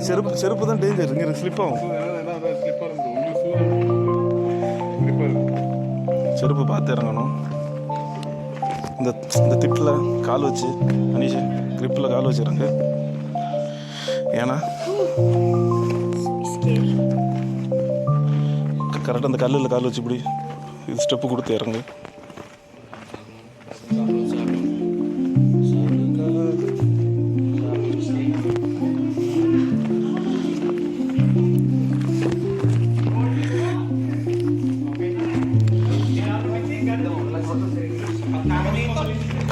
செருப்பு தான் டேஞ்சர், இங்கே ஸ்லிப் ஆகும். செருப்பு பார்த்து இறங்கணும். இந்த திட்டில் கால் வச்சு அனீஷ் கிரிப்பில் கால் வச்சு இறங்கு. ஏன்னா கரெக்டாக அந்த கல்லில் கால் வச்சு இப்படி இது ஸ்டெப்பு கொடுத்து இறங்கு.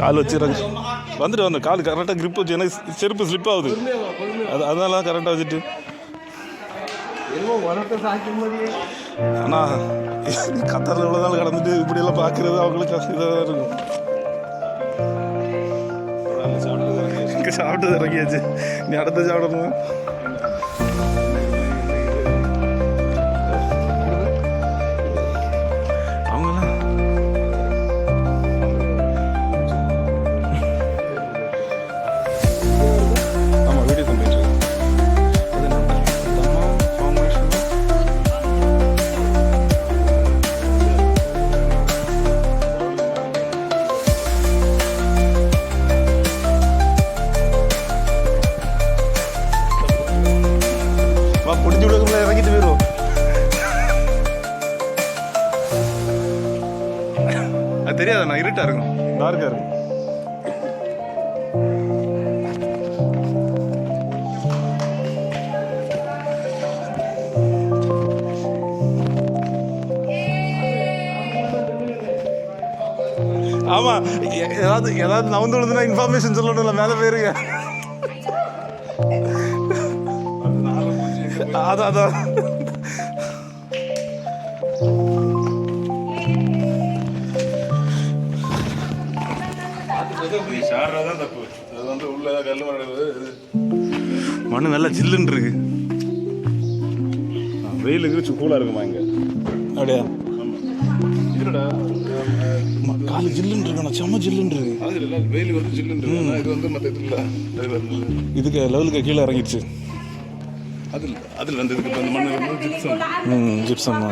கால் வச்சுறாங்க வந்துட்டு வந்து கால் கரெக்டாக கிரிப் வச்சு, எனக்கு செருப்பு ஸ்லிப் ஆகுது, அதனால கரெக்டாக வச்சுட்டு. ஆனால் கத்தரில் எவ்வளோ நாள் கடந்துட்டு இப்படியெல்லாம் பார்க்குறது அவங்களுக்கு இதாக இருக்கும். சாப்பிட்டு இறங்கியாச்சு, நீ அடுத்த சாப்பிடணும். முடிஞ்சு விடுக்குள்ள இறங்கிட்டு போயிடும். அது தெரியாதா, நான் இருட்டா இருக்கும், டார்க்கா இருக்கும். ஆமா, ஏதாவது நவுந்து விழுதுன்னா இன்ஃபர்மேஷன் சொல்லணும்ல, மேலே போயிருங்க. அதான் மண்ணு நல்லா ஜில்லுன்னு இருக்கு. வெயிலுக்கு கூலா இருக்குமா இங்க? அப்படியா? காலு ஜில்லுன்னு இருக்கு, செம்ம ஜில்லுன்னு இருக்கு. வெயில் வந்து ஜில்லுன்னு இருக்கு. இது வந்து மற்ற இதுக்கு லெவலுக்கு கீழே இறங்கிடுச்சு. அதில் வந்து இதுக்கு அந்த மண்ணு வந்து ஜிப்சம். ஜிப்சம்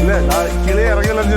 இல்லை, நான் கீழே இறங்கலன்னு